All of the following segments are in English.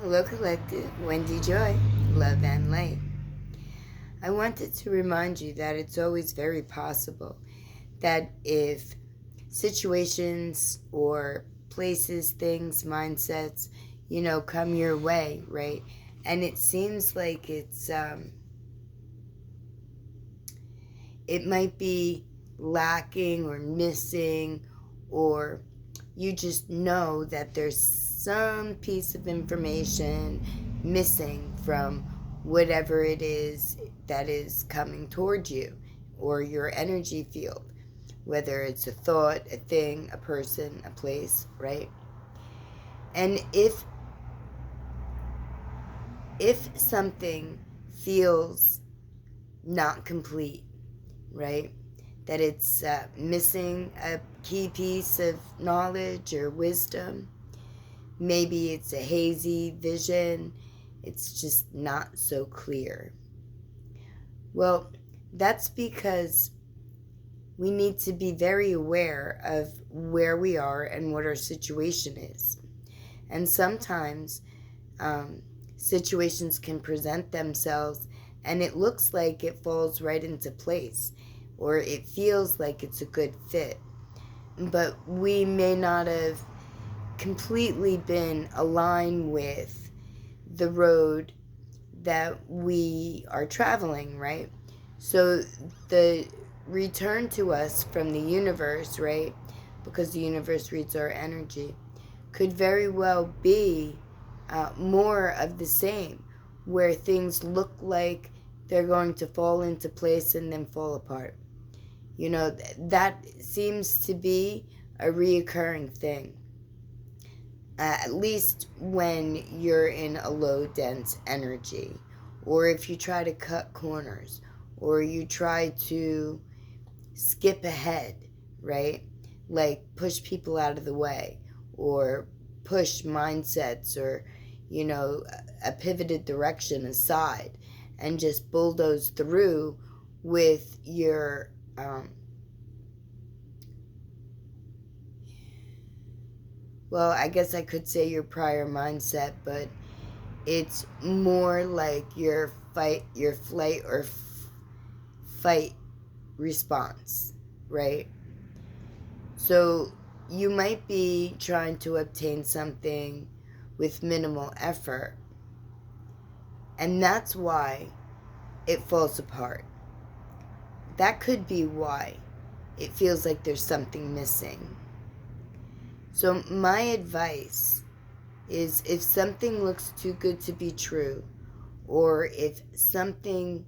Hello, Collective. Wendy Joy, Love and Light. I wanted to remind you that it's always very possible that if situations or places, things, mindsets, come your way, right? And it seems like it might be lacking or missing, or you just know that there's some piece of information missing from whatever it is that is coming toward you or your energy field, whether it's a thought, a thing, a person, a place, right? And if something feels not complete, right? That it's missing a key piece of knowledge or wisdom. Maybe it's a hazy vision. It's just not so clear. Well, that's because we need to be very aware of where we are and what our situation is. And sometimes situations can present themselves and it looks like it falls right into place, or it feels like it's a good fit. But we may not have completely been aligned with the road that we are traveling, right? So the return to us from the universe, right? Because the universe reads our energy, could very well be more of the same, where things look like they're going to fall into place and then fall apart. That seems to be a reoccurring thing, at least when you're in a low dense energy, or if you try to cut corners, or you try to skip ahead, right? Like push people out of the way, or push mindsets, or, a pivoted direction aside, and just bulldoze through with your well, I guess I could say your prior mindset, but it's more like your flight or fight response, right? So you might be trying to obtain something with minimal effort, and that's why it falls apart. That could be why it feels like there's something missing. So my advice is, if something looks too good to be true, or if something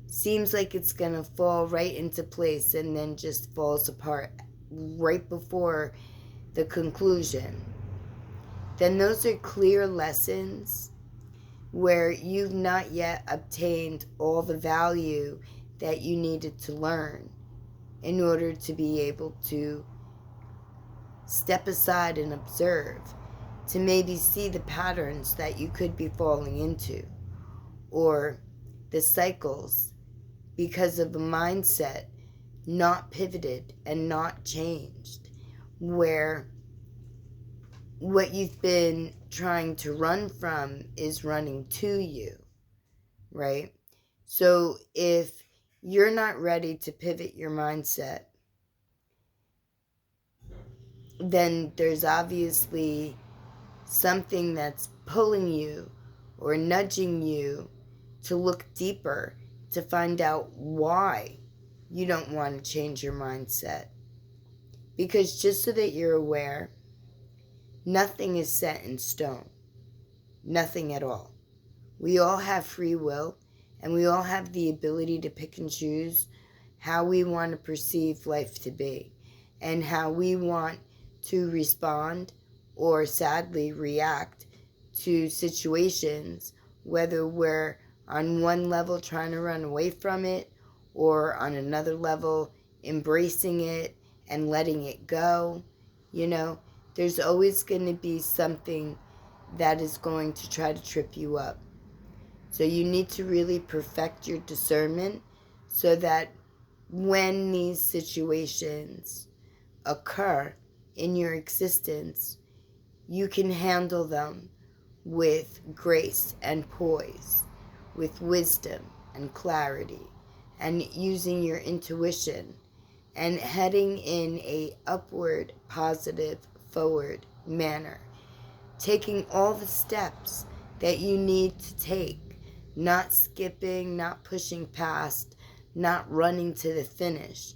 seems like it's going to fall right into place and then just falls apart right before the conclusion, then those are clear lessons where you've not yet obtained all the value that you needed to learn in order to be able to step aside and observe, to maybe see the patterns that you could be falling into, or the cycles, because of a mindset not pivoted and not changed, where what you've been trying to run from is running to you, right? So if you're not ready to pivot your mindset, then there's obviously something that's pulling you or nudging you to look deeper, to find out why you don't want to change your mindset. Because just so that you're aware, nothing is set in stone. Nothing at all. We all have free will, and we all have the ability to pick and choose how we want to perceive life to be, and how we want to respond or sadly react to situations, whether we're on one level trying to run away from it, or on another level embracing it and letting it go. There's always going to be something that is going to try to trip you up. So you need to really perfect your discernment so that when these situations occur in your existence, you can handle them with grace and poise, with wisdom and clarity, and using your intuition and heading in a upward, positive, forward manner, taking all the steps that you need to take, not skipping, not pushing past, not running to the finish.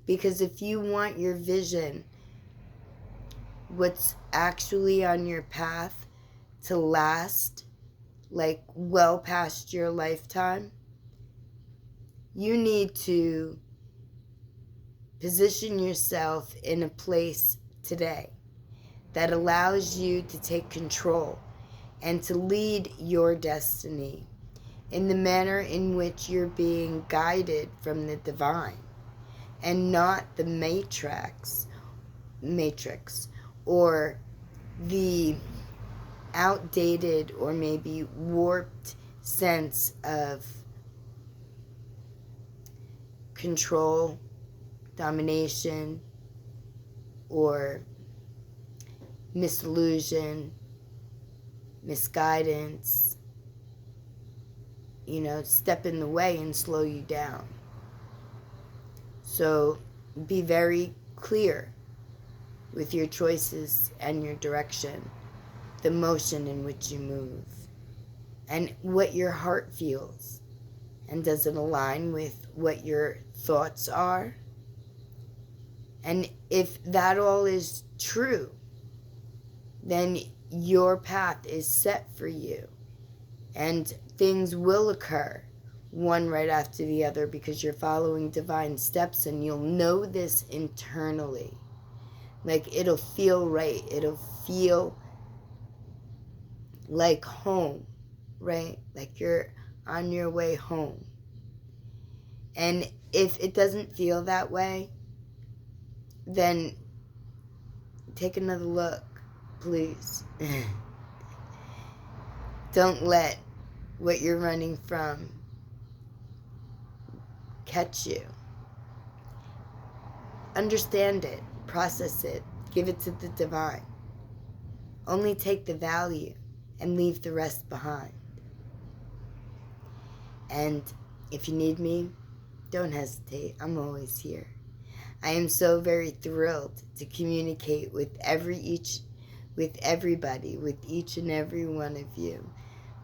Because if you want your vision, what's actually on your path, to last like well past your lifetime, you need to position yourself in a place today that allows you to take control and to lead your destiny in the manner in which you're being guided from the divine, and not the matrix or the outdated or maybe warped sense of control, domination, or misillusion, misguidance, step in the way and slow you down. So be very clear with your choices and your direction, the motion in which you move, and what your heart feels. And does it align with what your thoughts are? And if that all is true, then your path is set for you. And things will occur one right after the other because you're following divine steps, and you'll know this internally. Like, it'll feel right. It'll feel like home, right? Like you're on your way home. And if it doesn't feel that way, then take another look, please. Don't let what you're running from catch you. Understand it, process it, give it to the divine. Only take the value and leave the rest behind. And if you need me, don't hesitate. I'm always here. I am so very thrilled to communicate with everybody, with each and every one of you.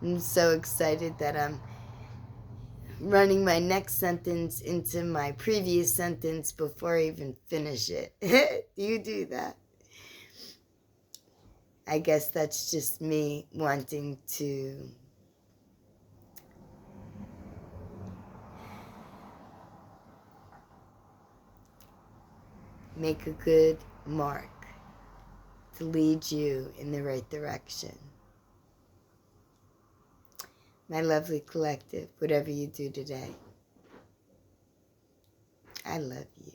I'm so excited that I'm running my next sentence into my previous sentence before I even finish it. Do you do that? I guess that's just me wanting to make a good mark to lead you in the right direction. My lovely collective, whatever you do today, I love you.